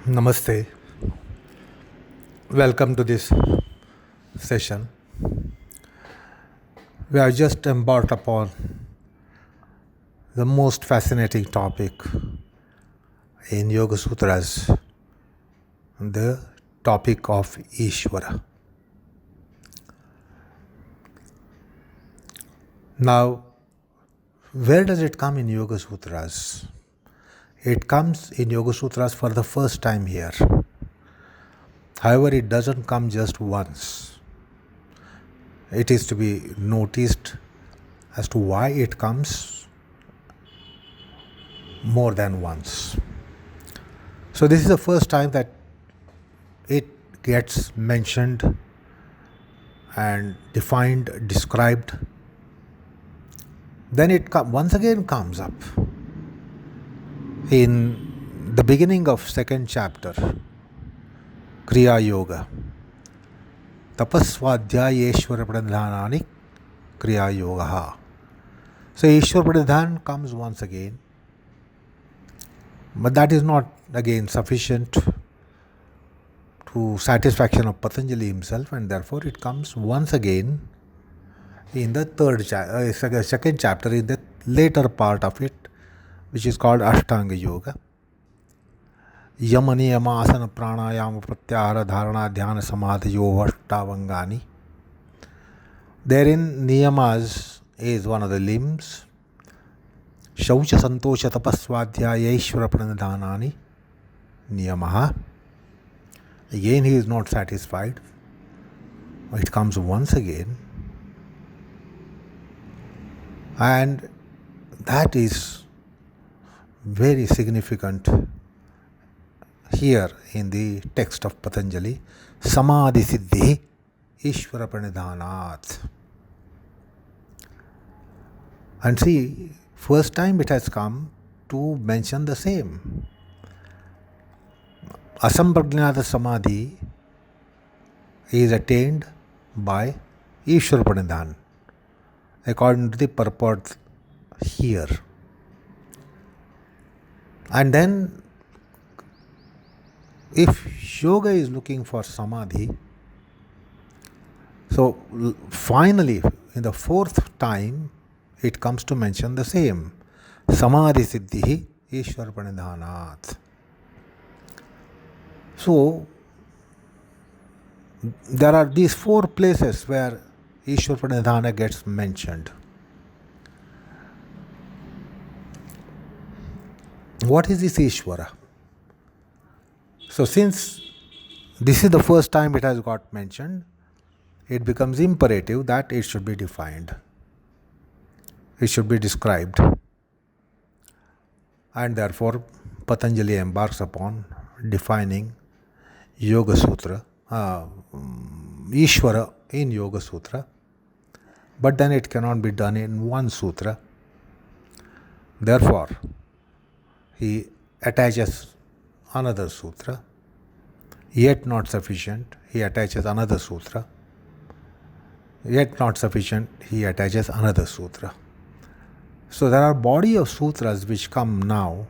Namaste. Welcome to this session. We have just embarked upon the most fascinating topic in Yoga Sutras, the topic of Ishvara. Now, where does it come in Yoga Sutras? It comes in Yoga Sutras for the first time here. However, it doesn't come just once. It is to be noticed as to why it comes more than once. So, this is the first time that it gets mentioned and defined, described. Then it once again comes up in the beginning of second chapter, Kriya Yoga. Tapasvadhyayeshwara pradhanani Kriya Yoga. So Ishwar Pradhan comes once again, but that is not again sufficient to satisfaction of Patanjali himself, and therefore it comes once again in the second chapter, in the later part of it, which is called Ashtanga Yoga. Yama niyama asana pranayama pratyahara dharana dhyana samadhiyo ashtavangani. Therein niyamas is one of the limbs. Shaucha santosha tapasvadhyaya ishvara pranadhanani niyamaha. Again he is not satisfied. It comes once again. And that is very significant here in the text of Patanjali. Samadhi siddhi ishvara pranidhanat. And see, first time it has come to mention the same. Asampragnata samadhi is attained by ishvara pranidhan, according to the purport here. And then, if yoga is looking for samadhi, so finally, in the fourth time, it comes to mention the same. Samadhi siddhi ishvara pranidhanat. So, there are these four places where Ishvara Pranidhana gets mentioned. What is this Ishvara? So since this is the first time it has got mentioned, it becomes imperative that it should be defined. It should be described. And therefore Patanjali embarks upon defining Yoga Sutra, Ishvara in Yoga Sutra. But then it cannot be done in one sutra. Therefore, he attaches another sutra. Yet not sufficient, he attaches another sutra. Yet not sufficient, he attaches another sutra. So there are body of sutras which come now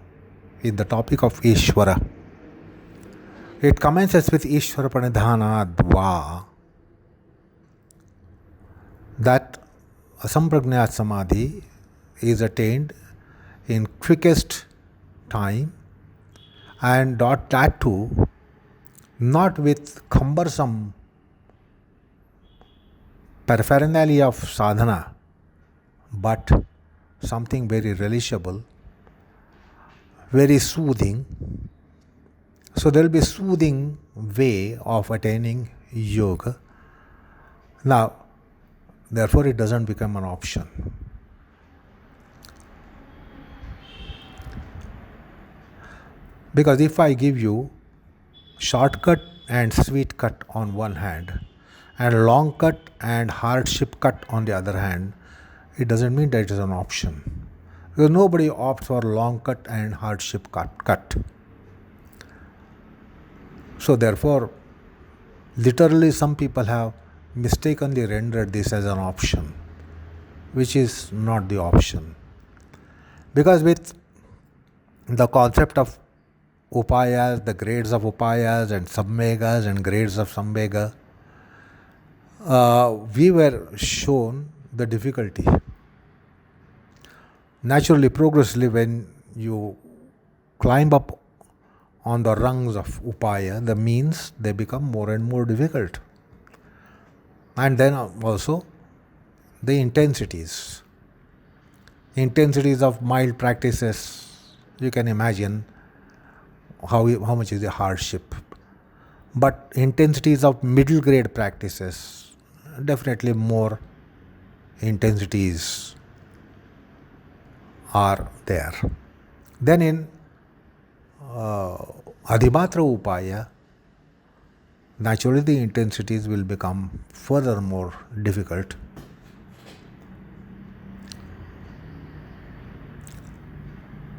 in the topic of Ishvara. It commences with Ishvara Pranidhana Dva, that Asampragnat Samadhi is attained in quickest time, and that too not with cumbersome paraphernalia of sadhana, but something very relishable, very soothing. So there will be a soothing way of attaining yoga. Now, therefore it doesn't become an option. Because if I give you shortcut and sweet cut on one hand, and long cut and hardship cut on the other hand, it doesn't mean that it is an option. Because nobody opts for long cut and hardship cut. So therefore, literally some people have mistakenly rendered this as an option, which is not the option. Because with the concept of upayas, the grades of upayas and samvegas and grades of samvega, we were shown the difficulty. Naturally, progressively, when you climb up on the rungs of upaya, the means, they become more and more difficult. And then also the intensities of mild practices, you can imagine how much is the hardship. But intensities of middle grade practices, definitely more intensities are there. Then in Adhimatra Upaya, naturally the intensities will become further more difficult.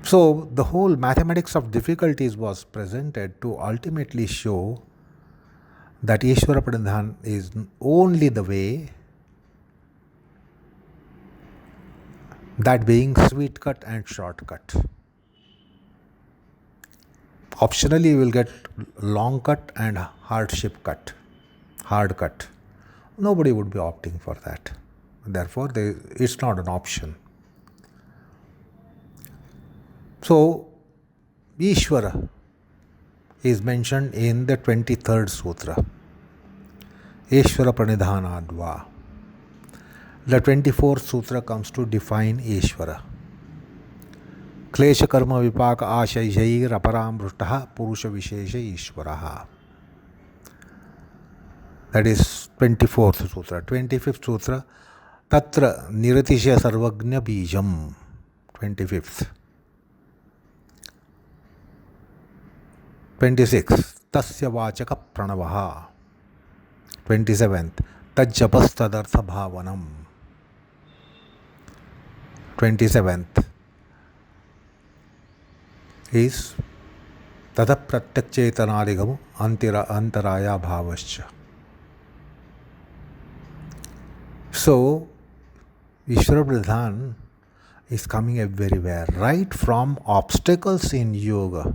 So the whole mathematics of difficulties was presented to ultimately show that Ishvara Pranidhan is only the way, that being sweet cut and shortcut. Optionally, you will get long cut and hardship cut, hard cut. Nobody would be opting for that. Therefore, it's not an option. So, Ishvara is mentioned in the 23rd Sutra, Ishvara Pranidhanadva. The 24th Sutra comes to define Ishvara. Klesha karma vipaka ashayjair aparamrushtaha purusha vishesha Ishvaraha. That is 24th Sutra. 25th Sutra, Tatra Niratisha Sarvagnya Bijam. 25th. 26th, Tasya Vachaka Pranavaha. 27th, Tajjapastadartha Bhavanam. 27th is Tata Pratyakchetanadigam Antaraya Bhavascha. So, Ishvara Pranidhan is coming everywhere, right from obstacles in yoga,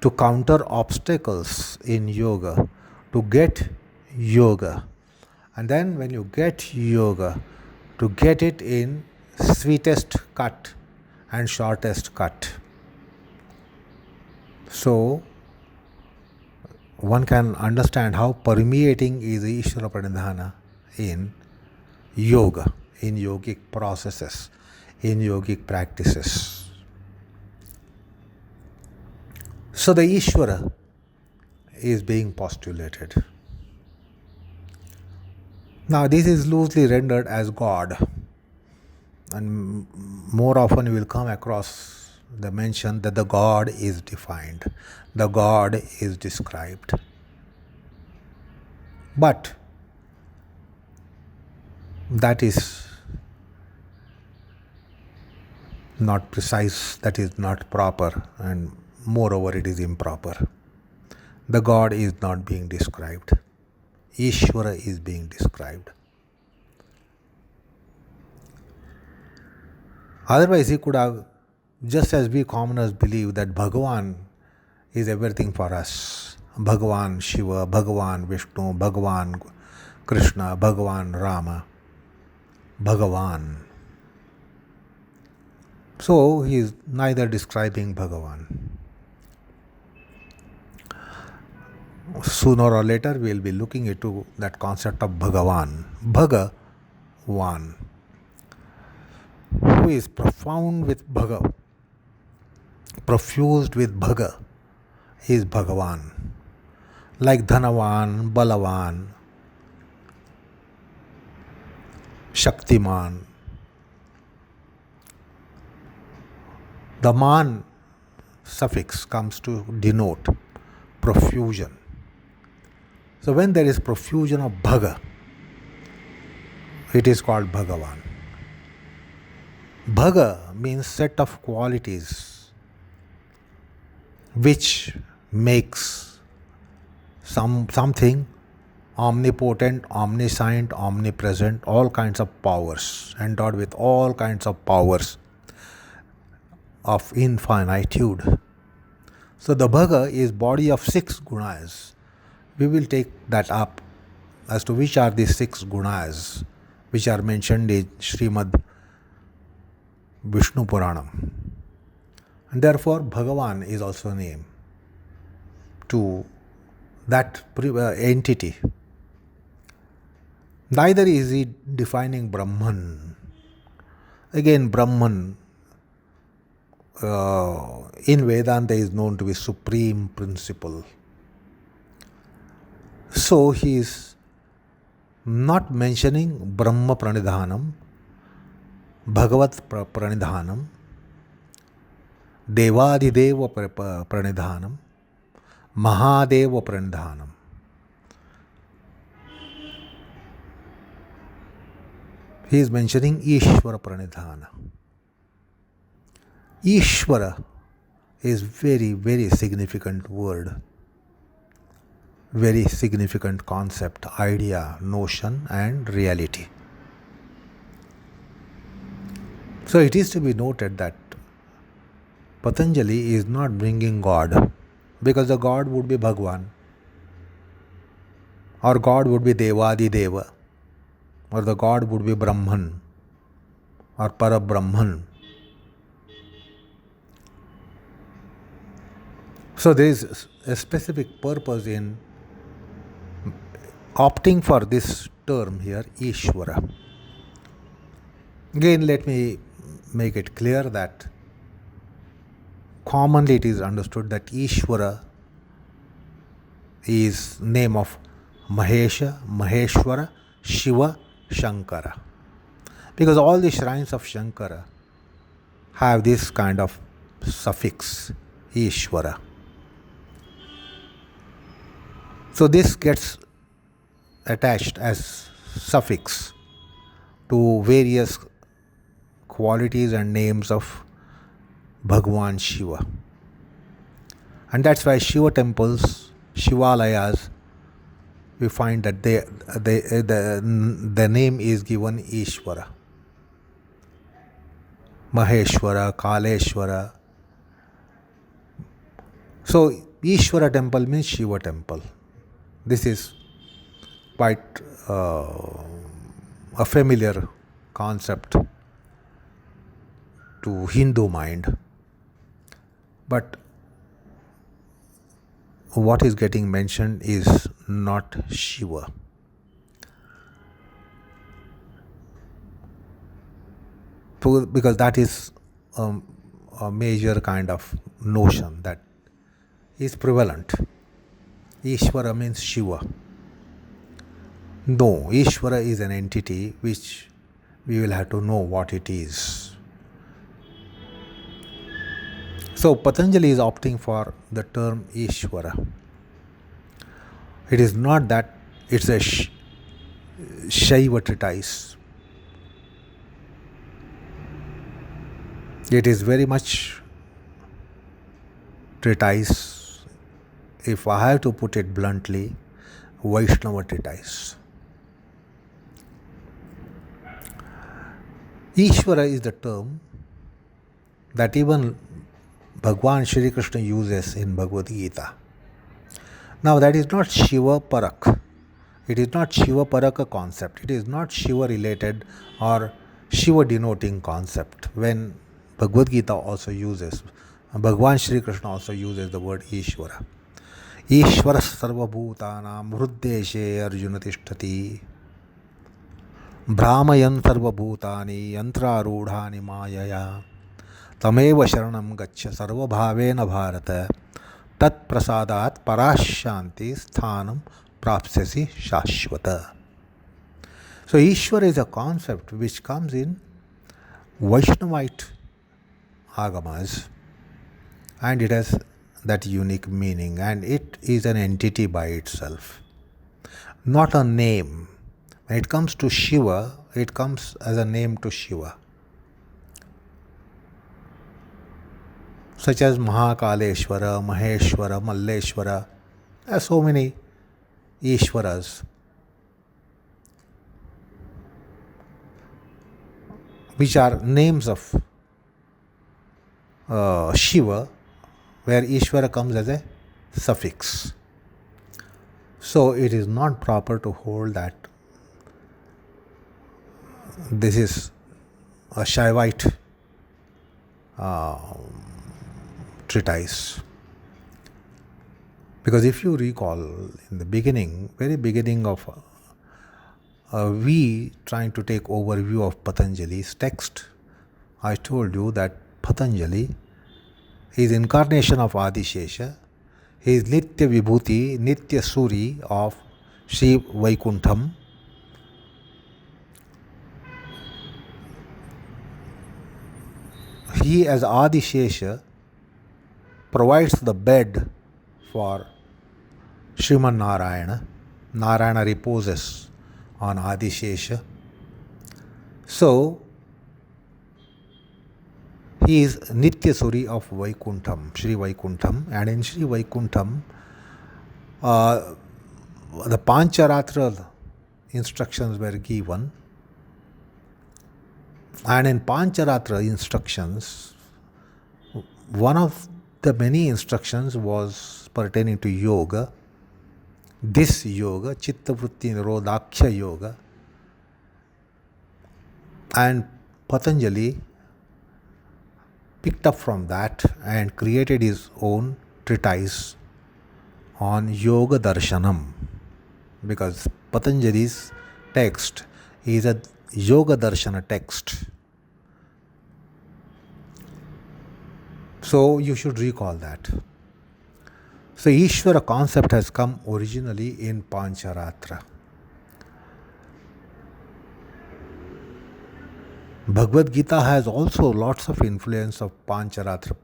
to counter obstacles in yoga, to get yoga. And then when you get yoga, to get it in sweetest cut and shortest cut. So, one can understand how permeating is Ishvara Pranidhana in yoga, in yogic processes, in yogic practices. So the Ishvara is being postulated. Now this is loosely rendered as God, and more often you will come across the mention that the God is defined, the God is described. But that is not precise, that is not proper, and moreover it is improper. The God is not being described. Ishvara is being described. Otherwise he could have, just as we commoners believe that Bhagavan is everything for us, Bhagavan Shiva, Bhagavan Vishnu, Bhagavan Krishna, Bhagavan Rama, Bhagavan. So he is neither describing Bhagavan. Sooner or later we will be looking into that concept of Bhagavan. Bhagavan, who is profound with Bhaga, profused with Bhaga, is Bhagavan. Like Dhanavan, Balavan, Shaktiman. The man suffix comes to denote profusion. So when there is profusion of Bhaga, it is called Bhagavan. Bhaga means set of qualities which makes something omnipotent, omniscient, omnipresent, all kinds of powers, endowed with all kinds of powers of infinitude. So the Bhaga is body of 6 gunas. We will take that up as to which are these 6 gunas which are mentioned in Srimad Vishnu Puranam. And therefore Bhagavan is also a name to that entity. Neither is he defining Brahman. Again, Brahman in Vedanta is known to be supreme principle. So he is not mentioning Brahma Pranidhanam, Bhagavat Pranidhanam, Devadideva Pranidhanam, Mahadeva Pranidhanam. He is mentioning Ishvara Pranidhana. Ishvara is very, very significant word, very significant concept, idea, notion and reality. So it is to be noted that Patanjali is not bringing God, because the God would be Bhagwan, or God would be Devadi Deva, or the God would be Brahman or Parabrahman. So there is a specific purpose in opting for this term here, Ishvara. Again, let me make it clear that commonly it is understood that Ishvara is name of Mahesha, Maheshwara, Shiva, Shankara. Because all the shrines of Shankara have this kind of suffix, Ishvara. So this gets attached as suffix to various qualities and names of Bhagwan Shiva. And that's why Shiva temples, Shivalayas, we find that the name is given Ishvara. Maheshwara, Kaleshwara. So Ishvara temple means Shiva temple. This is quite a familiar concept to Hindu mind. But what is getting mentioned is not Shiva. Because that is a major kind of notion that is prevalent. Ishvara means Shiva. No, Ishvara is an entity which we will have to know what it is. So Patanjali is opting for the term Ishvara. It is not that it's a Shaiva treatise. It is very much treatise, if I have to put it bluntly, Vaishnava treatise. Ishvara is the term that even Bhagwan Shri Krishna uses in Bhagavad Gita. Now that is not Shiva Parak. It is not Shiva Paraka concept. It is not Shiva related or Shiva denoting concept. When Bhagavad Gita also uses, Bhagwan Shri Krishna also uses the word Ishvara. Ishvara sarva bhutanam hruddeshe arjuna tishtati Brahmayan sarva bhutani yantra rudhani mayaya Tameva sharanam gaccha sarva bhavena bharata tat prasadat parashanti sthanam prapsasi shashvata. So Ishvara is a concept which comes in Vaishnavite agamas, and it has that unique meaning, and it is an entity by itself, not a name. When it comes to Shiva, it comes as a name to Shiva, such as Mahakaleshwara, Maheshwara, Malleshwara. There are so many Ishwaras which are names of Shiva, where Ishvara comes as a suffix. So it is not proper to hold that this is a Shaivite treatise. Because if you recall, in the beginning, very beginning of we trying to take overview of Patanjali's text, I told you that Patanjali is incarnation of Adishesha. He is Nitya Vibhuti, Nitya Suri of Sri Vaikuntham. He as Adishesha provides the bed for Sriman Narayana. Narayana reposes on Adishesha. So, he is Nitya Suri of Vaikuntham, Sri Vaikuntham, and in Sri Vaikuntham, the Pancharatra instructions were given, and in Pancharatra instructions, one of the many instructions was pertaining to yoga. This yoga, Chitta Vritti Nirodhakhya yoga, and Patanjali picked up from that and created his own treatise on Yoga Darshanam, because Patanjali's text is a Yoga Darshana text. So you should recall that. So Ishvara concept has come originally in Pancharatra. Bhagavad Gita has also lots of influence of Pancharatra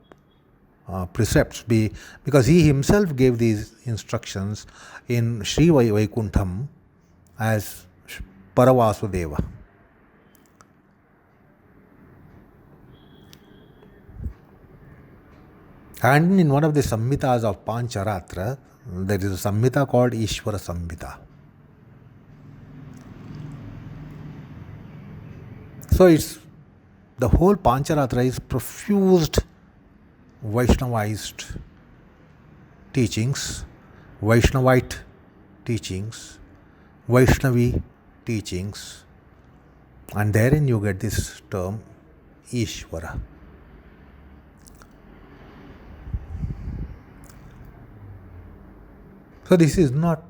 precepts, because he himself gave these instructions in Sri Vaikuntham as Paravasudeva. And in one of the Samhitas of Pancharatra, there is a Samhita called Ishvara Samhita. So it's the whole Pancharatra is profused Vaishnavized teachings, Vaishnavite teachings, Vaishnavi teachings, and therein you get this term Ishvara. So this is not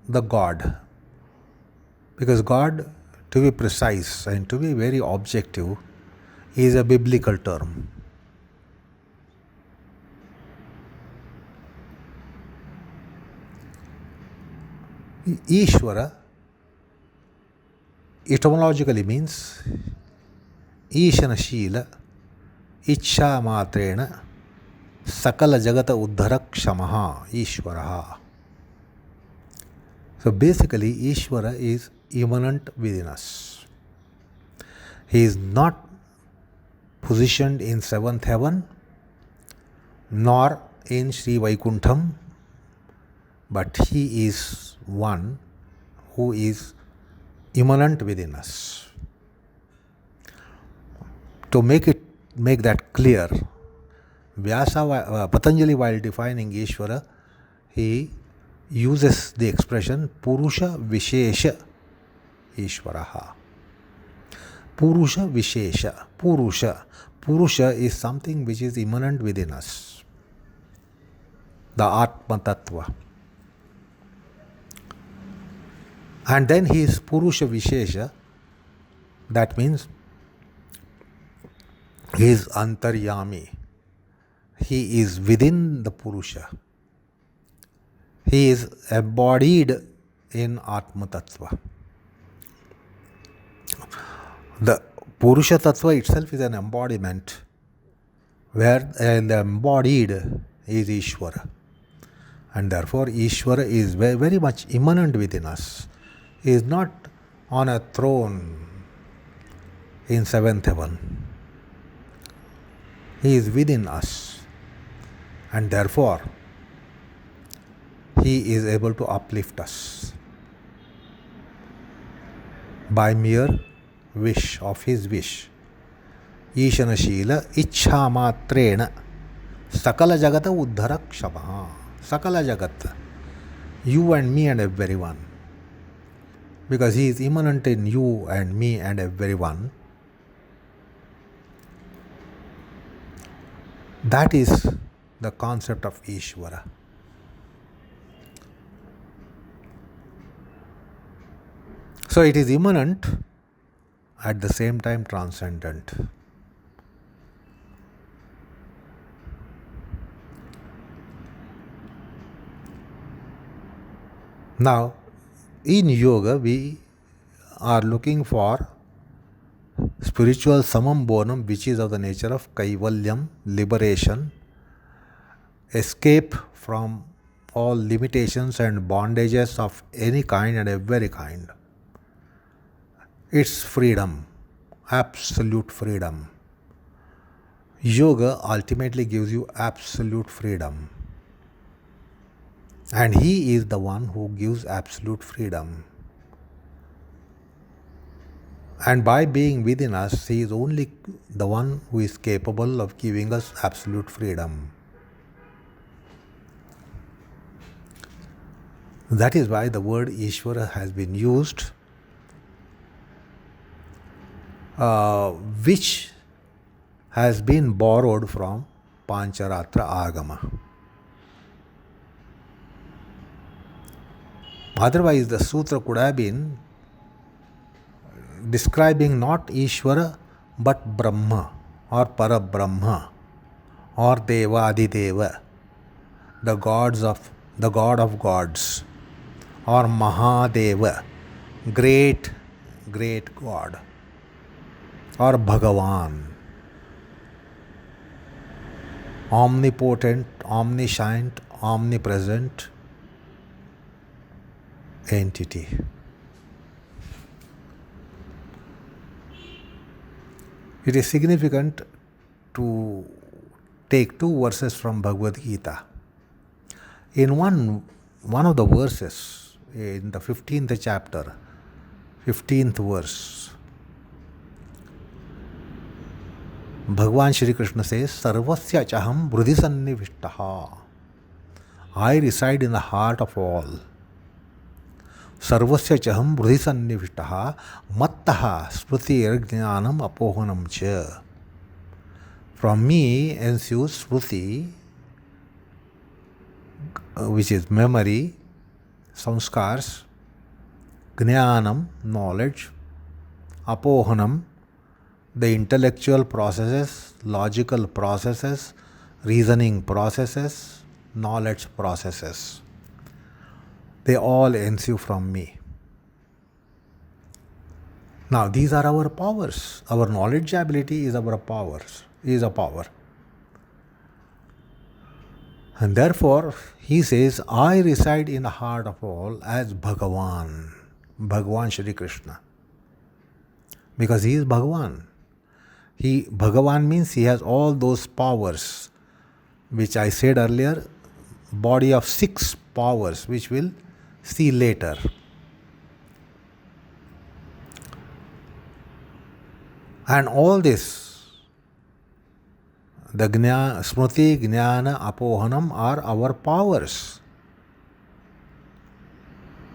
the God, because God, to be precise and to be very objective, is a biblical term. Ishvara etymologically means Ishana Shila Ichha Matrena Sakala Jagata Uddharak Shamaha Ishvaraha. So basically, Ishvara is immanent within us. He is not positioned in seventh heaven, nor in Sri Vaikuntham, but he is one who is immanent within us. To make that clear, Patanjali, while defining Ishvara, he uses the expression Purusha Vishesha Ishvaraha. Purusha Vishesha. Purusha is something which is immanent within us, the Atma Tattva. And then he is Purusha Vishesha, that means he is Antaryami. He is within the Purusha. He is embodied in Atma Tattva. The Purusha Tattva itself is an embodiment, where the embodied is Ishvara. And therefore Ishvara is very much immanent within us. He is not on a throne in seventh heaven. He is within us. And therefore he is able to uplift us by mere wish of his wish. Ishana Shila Ichha Matrena Sakala Jagata Uddhara Kshama. Sakala Jagat. You and me and everyone. Because he is immanent in you and me and everyone. That is the concept of Ishvara. So it is immanent, at the same time transcendent. Now, in yoga, we are looking for spiritual samam bonam, which is of the nature of kaivalyam, liberation, escape from all limitations and bondages of any kind and every kind. It's freedom, absolute freedom. Yoga ultimately gives you absolute freedom. And he is the one who gives absolute freedom. And by being within us, he is only the one who is capable of giving us absolute freedom. That is why the word Ishvara has been used, which has been borrowed from Pancharatra Agama. Otherwise, the sutra could have been describing not Ishvara but Brahma or Parabrahma or Deva Adideva, the god of gods, or Mahadeva, great God, or Bhagavan, omnipotent, omniscient, omnipresent entity. It is significant to take two verses from Bhagavad Gita. In one of the verses, in the 15th chapter, 15th verse, Bhagavan Shri Krishna says, Sarvasya chaham brudhi sannivishtaha. I reside in the heart of all. Sarvasya chaham brudhi sannivishtaha mattaha smriti jnanam apohanam cha. From me ensues smriti, which is memory, samskars, jnanam, knowledge, apohanam, the intellectual processes, logical processes, reasoning processes, knowledge processes. They all ensue from me. Now, these are our powers. Our knowledge ability is our powers, is a power. And therefore, he says, I reside in the heart of all as Bhagavan, Bhagavan Shri Krishna. Because he is Bhagavan. Bhagavan means he has all those powers, which I said earlier, body of 6 powers, which we'll see later. And all this, the Smriti, Jnana, Apohanam are our powers.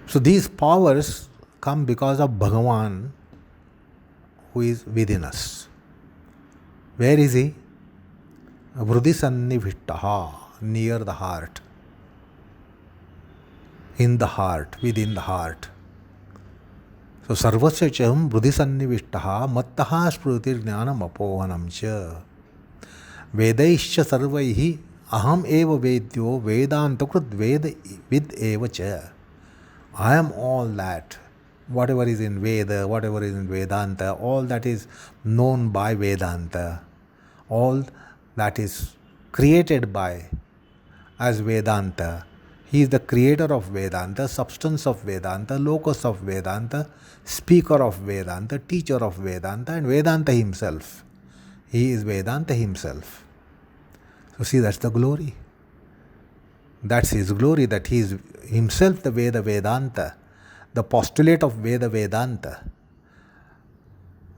So these powers come because of Bhagavan who is within us. Where is he? Vrudhi sannivishtaha, near the heart. In the heart, within the heart. So sarvasya chaham vrudhi sannivishtaha mattaha smriti jnanam apohanam cha. Vedaischa sarvaihi aham eva vedyo vedantakrit vid eva cha. I am all that. Whatever is in Veda, whatever is in Vedanta, all that is known by Vedanta, all that is created by as Vedanta. He is the creator of Vedanta, substance of Vedanta, locus of Vedanta, speaker of Vedanta, teacher of Vedanta, and Vedanta himself. He is Vedanta himself. So see, that's the glory. That's his glory, that he is himself the Veda Vedanta, the postulate of Veda Vedanta,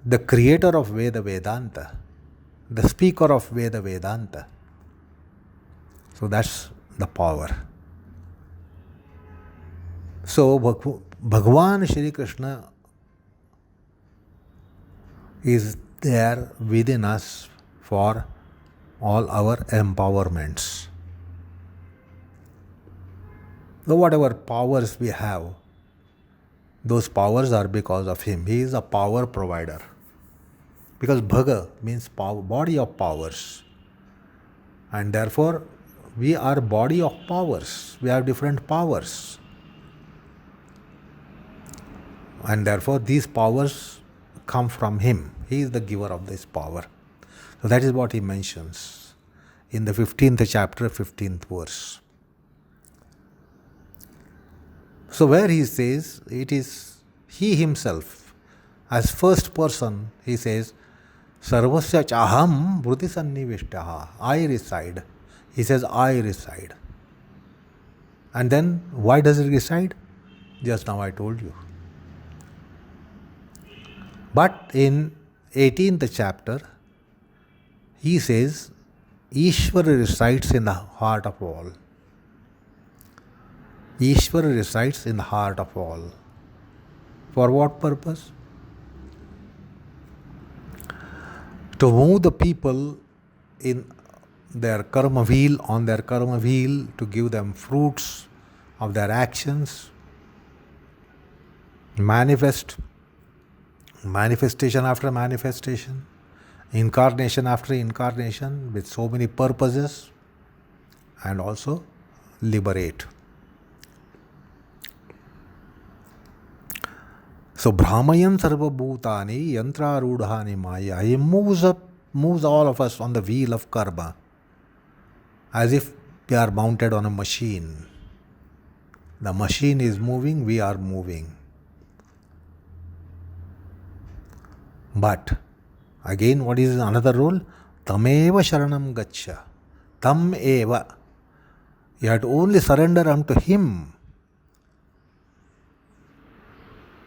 the creator of Veda Vedanta, the speaker of Veda Vedanta. So that's the power. So Bhagwan Shri Krishna is there within us for all our empowerments. So whatever powers we have, those powers are because of him. He is a power provider. Because Bhaga means power, body of powers. And therefore, we are body of powers. We have different powers. And therefore, these powers come from him. He is the giver of this power. So that is what he mentions in the 15th chapter, 15th verse. So where he says, it is he himself, as first person, he says, Sarvasya chaham vritti sannivishtaha. I reside. He says, I reside. And then, why does it reside? Just now I told you. But in 18th chapter, he says, Ishvara resides in the heart of all. Ishvara resides in the heart of all. For what purpose? To move the people in their karma wheel, on their karma wheel, to give them fruits of their actions, manifestation after manifestation, incarnation after incarnation, with so many purposes, and also liberate. So Brahmayan Sarva Bhutani Yantra Rudhani Maya. He moves all of us on the wheel of karma, as if we are mounted on a machine. The machine is moving, we are moving. But again, what is another rule? Tameva Sharanam Gaccha. Tam eva. You have to only surrender unto him.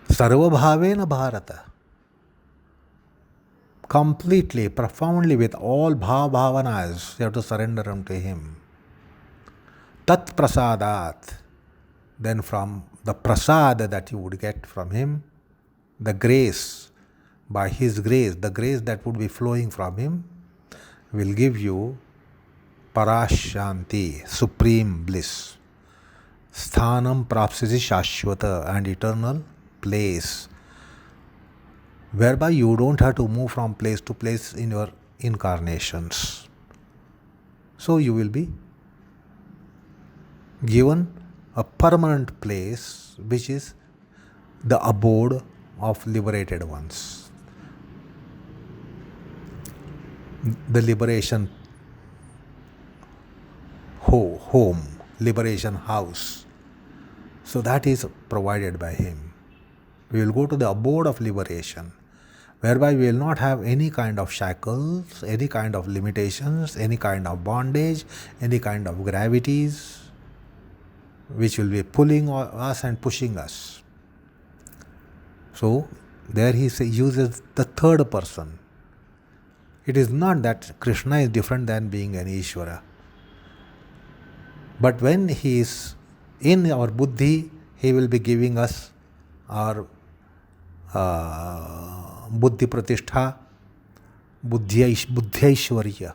Sarva Bhavena Bharata. Completely, profoundly, with all bhavanas, you have to surrender unto him. Tat prasadat. Then from the prasad that you would get from him, the grace, by his grace, the grace that would be flowing from him, will give you parashanti, supreme bliss. Sthanam prapsisi shashvata, and eternal place, whereby you don't have to move from place to place in your incarnations. So you will be given a permanent place, which is the abode of liberated ones. The liberation home, liberation house. So that is provided by him. We will go to the abode of liberation, whereby we will not have any kind of shackles, any kind of limitations, any kind of bondage, any kind of gravities, which will be pulling us and pushing us. So there he uses the third person. It is not that Krishna is different than being an Ishvara. But when he is in our buddhi, he will be giving us our buddhi pratishtha, buddhyaishwarya.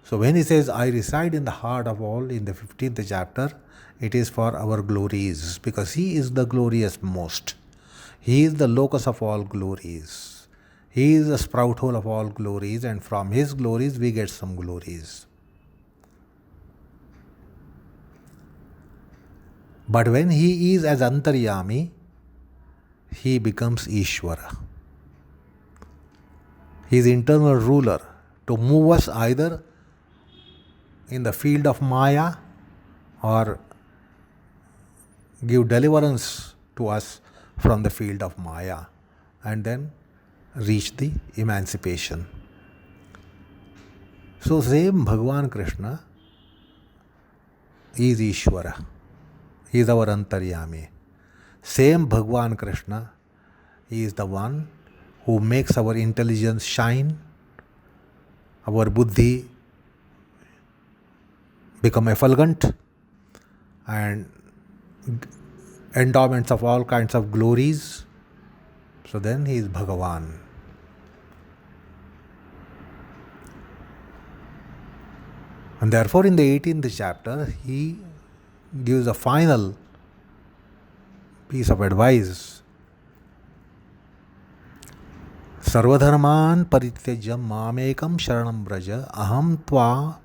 So when he says, I reside in the heart of all, in the 15th chapter, it is for our glories, because he is the glorious most. He is the locus of all glories. He is the sprout hole of all glories, and from his glories we get some glories. But when he is as Antaryami, he becomes Ishvara. He is internal ruler to move us either in the field of Maya or give deliverance to us from the field of Maya, and then reach the emancipation. So same Bhagavan Krishna is Ishvara. He is our Antaryami. Same Bhagavan Krishna, he is the one who makes our intelligence shine, our buddhi become effulgent and endowments of all kinds of glories. So then he is Bhagavan. And therefore in the 18th chapter he gives a final piece of advice. Sarvadharman parityajam mamekam sharanam braja aham tva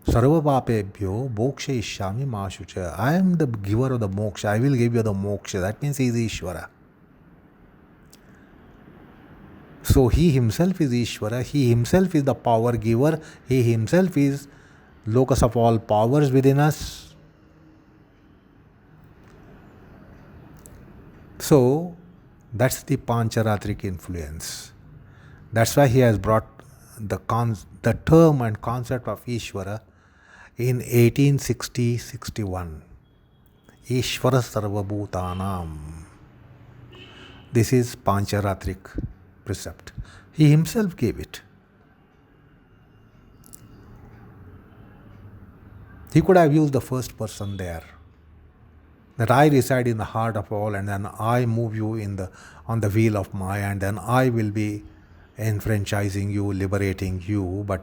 sarvapapebhyo mokshayishyami ma shucha. I am the giver of the moksha. I will give you the moksha. That means he is Ishvara. So he himself is Ishvara. He himself is the power giver. He himself is locus of all powers within us. So that's the Pancharatric influence. That's why he has brought the term and concept of Ishvara in 1860-61. Ishvara Sarvabhutanam. This is Pancharatric precept. He himself gave it. He could have used the first person there. That I reside in the heart of all, and then I move you on the wheel of Maya, and then I will be enfranchising you, liberating you. But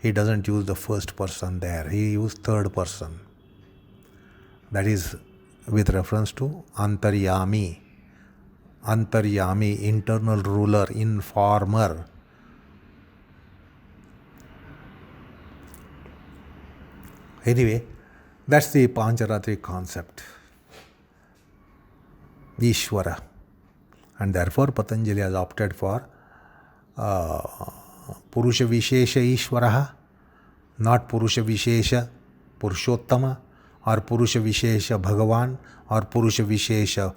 he doesn't use the first person there. He used third person. That is with reference to Antaryami. Antaryami, internal ruler, informer. Anyway, that's the Pancharatric concept. Ishvara. And therefore Patanjali has opted for Purusha Vishesha Ishvaraha, not Purusha Vishesha Purushottama, or Purusha Vishesha Bhagavan, or Purusha Vishesha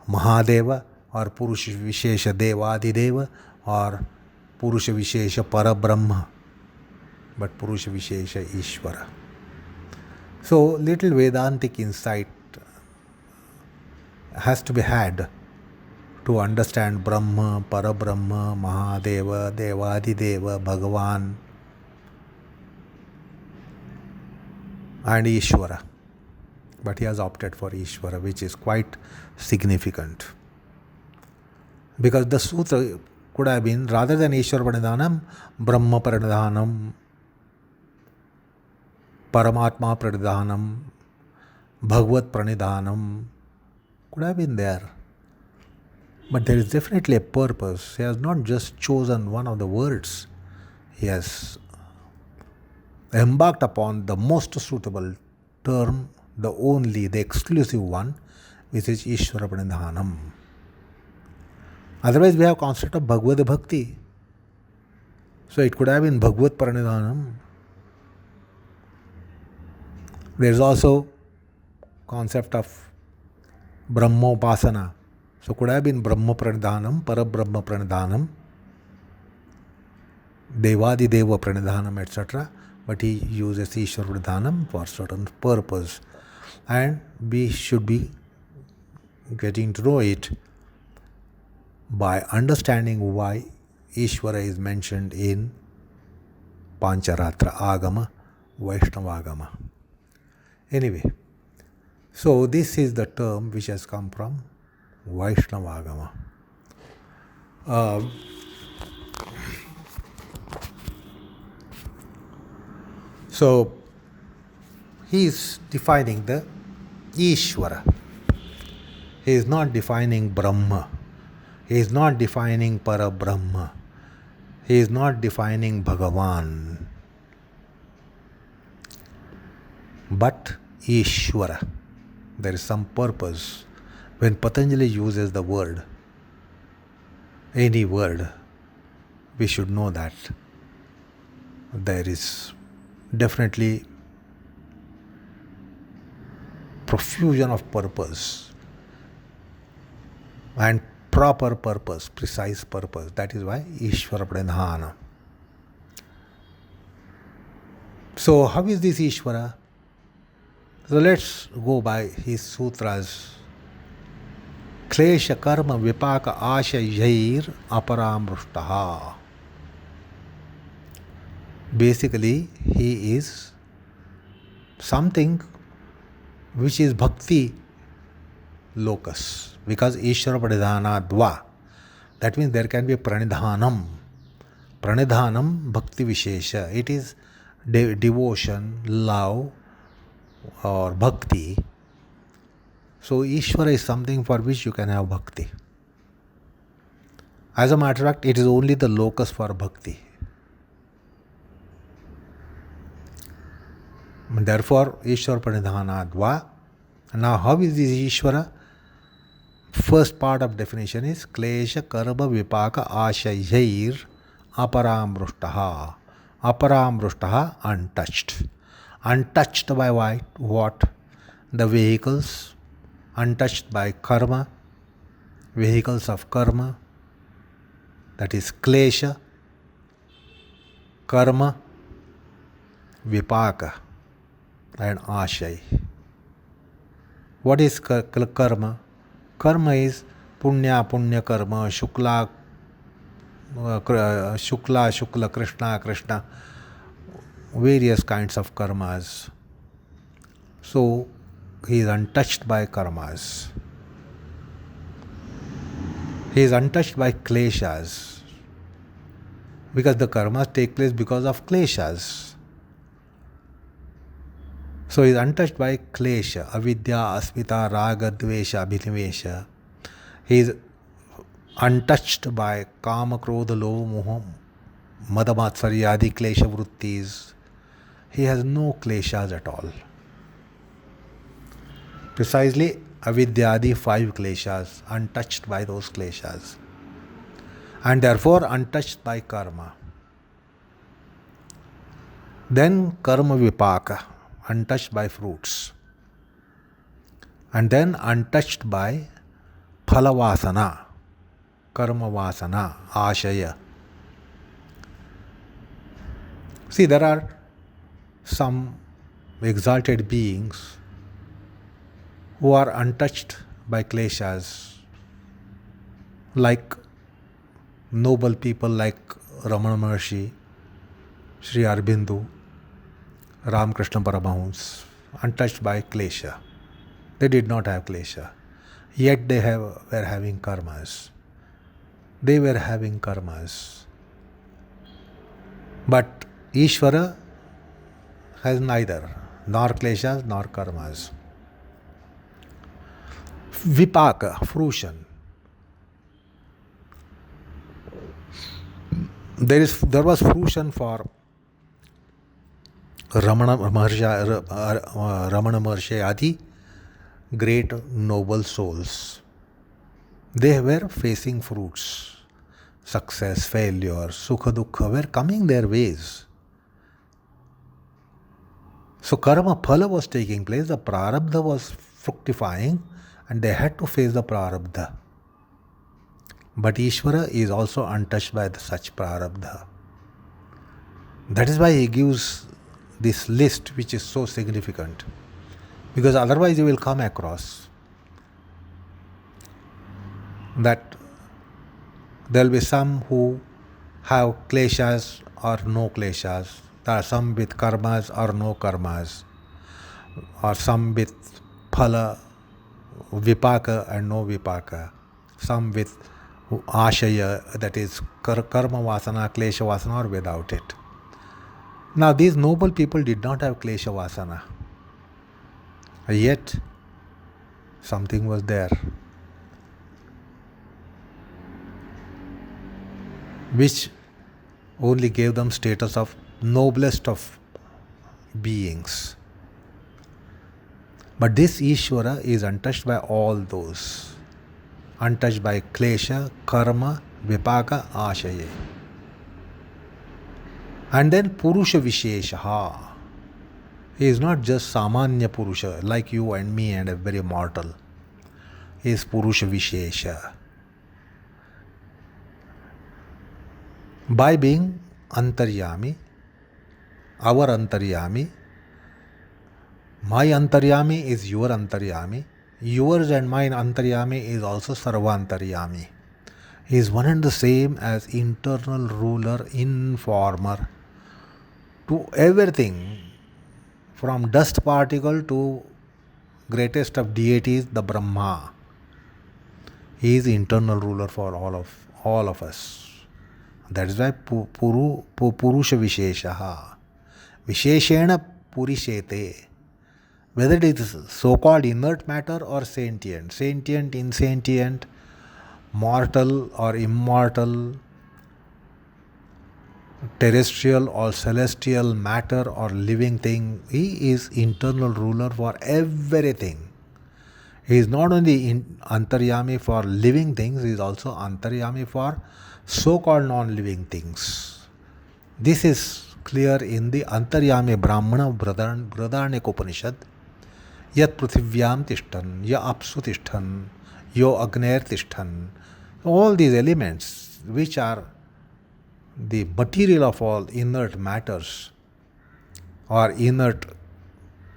Mahadeva, or Purusha Vishesha Devadideva, or Purusha Vishesha Parabrahma, but Purusha Vishesha Ishvara. So little Vedantic insight has to be had to understand Brahma, Parabrahma, Mahadeva, Devadideva, Bhagavan and Ishvara. But he has opted for Ishvara, which is quite significant. Because the sutra could have been, rather than Ishvara Pranidhanam, Brahma Pranidhanam, Paramatma Pranidhanam, Bhagavad Pranidhanam, could have been there. But there is definitely a purpose. He has not just chosen one of the words. He has embarked upon the most suitable term, the only, the exclusive one, which is Ishvara Pranidhanam. Otherwise we have concept of Bhagavad Bhakti. So it could have been Bhagavad Pranidhanam. There is also concept of Brahmopasana. So could have been Brahma Pranidhanam, Parabrahma Pranidhanam, Devadideva Pranidhanam, etc. But he uses Ishvara Pranidhanam for certain purpose. And we should be getting to know it by understanding why Ishvara is mentioned in Pancharatra Agama, Vaishnava Agama. Anyway, so this is the term which has come from Vaishnava Agama. So he is defining the Ishvara. He is not defining Brahma. He is not defining Parabrahma. He is not defining Bhagavan. But Ishvara. There is some purpose. When Patanjali uses the word, any word, we should know that there is definitely profusion of purpose and proper purpose, precise purpose. That is why Ishvara Pranidhana. So how is this Ishvara? So let's go by his sutras. Klesha karma vipaka asha yair aparamrushtaha. Basically, he is something which is bhakti locus, because Ishvara pranidhana dva. That means there can be a pranidhanam. Pranidhanam bhakti vishesha. It is devotion, love, or bhakti. So Ishvara is something for which you can have bhakti. As a matter of fact, it is only the locus for bhakti. Therefore, Ishvara pranidhana dva. Now, how is this Ishvara? First part of definition is klesha karma vipaka ashayir aparamrushtaha. Aparamrushtaha, untouched. Untouched by what? The vehicles. Untouched by karma. Vehicles of karma. That is klesha, karma, vipaka, and ashay. What is karma? Karma is punya karma, shukla, krishna, various kinds of karmas. So he is untouched by karmas. He is untouched by kleshas, because the karmas take place because of kleshas. So he is untouched by klesha, avidya, asmita, raga, dvesha, abhinivesha. He is untouched by kama, krodha, lobha, moha, mada, matsarya, adi klesha vrittis. He has no kleshas at all. Precisely, avidyadi 5 kleshas, untouched by those kleshas, and therefore untouched by karma. Then karma vipaka, untouched by fruits, and then untouched by phalavasana, karma vasana, ashaya. See, there are some exalted beings who are untouched by kleshas, like noble people like Ramana Maharshi, Sri Aurobindo, Ramakrishna Paramahamsa, untouched by klesha. They did not have klesha, yet they were having karmas. They were having karmas. But Ishvara has neither, nor kleshas nor karmas. Vipaka, fruition. There was fruition for Ramana Maharshi Adi, great noble souls. They were facing fruits. Success, failure, sukha dukkha were coming their ways. So karma phala was taking place, the prarabdha was fructifying, and they had to face the prarabdha. But Ishvara is also untouched by such prarabdha. That is why he gives this list, which is so significant, because otherwise you will come across that there will be some who have kleshas or no kleshas. There are some with karmas or no karmas, or some with phala, vipaka and no vipaka, some with ashaya, that is karma vasana, klesha vasana, or without it. Now these noble people did not have klesha vasana, yet something was there which only gave them status of noblest of beings. But this Ishvara is untouched by all those, untouched by klesha, karma, vipaka, ashaya. And then Purusha Visheshaha. He is not just Samanya Purusha, like you and me and every mortal. He is Purusha Vishesha. By being Antaryami, our Antaryami, my Antaryami is your Antaryami, yours and mine Antaryami is also Sarvantaryami. He is one and the same as internal ruler, informer to everything, from dust particle to greatest of deities, the Brahma. He is eternal ruler for all of us. That is why Purusha Visheshaha. Visheshena Purishete. Whether it is so-called inert matter or sentient, insentient, mortal or immortal, terrestrial or celestial matter or living thing, he is internal ruler for everything. He is not only Antaryami for living things, he is also Antaryami for so-called non-living things. This is clear in the Antaryami Brahmana Brihadaranyaka Upanishad. Yat Pruthivyam Tishtan, Ya Apsu Tishtan, Yo Agner Tishtan. All these elements, which are the material of all inert matters or inert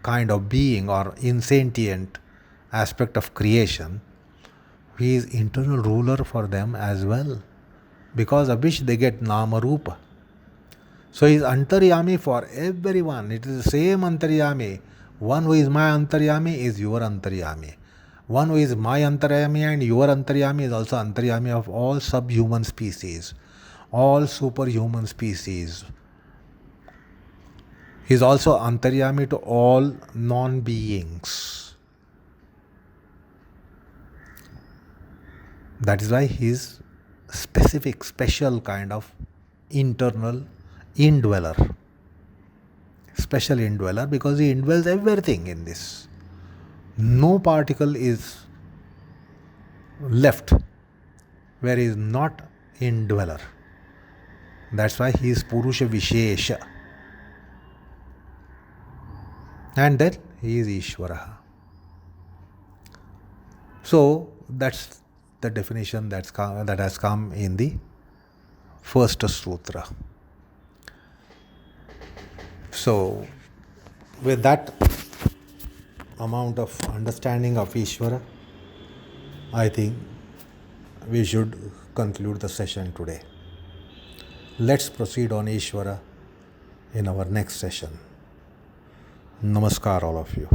kind of being or insentient aspect of creation, he is internal ruler for them as well, because of which they get Nama Rupa. So he is Antaryami for everyone. It is the same Antaryami. One who is my Antaryami is your Antaryami. One who is my Antaryami and your Antaryami is also Antaryami of all subhuman species, all superhuman species. He is also Antaryami to all non-beings. That is why he is specific, special kind of internal indweller. Special indweller because he indwells everything in this. No particle is left where he is not indweller. That's why he is Purusha Vishesha. And then he is Ishvara. So that's the definition that has come in the first sutra. So with that amount of understanding of Ishvara, I think we should conclude the session today. Let's proceed on Ishvara in our next session. Namaskar all of you.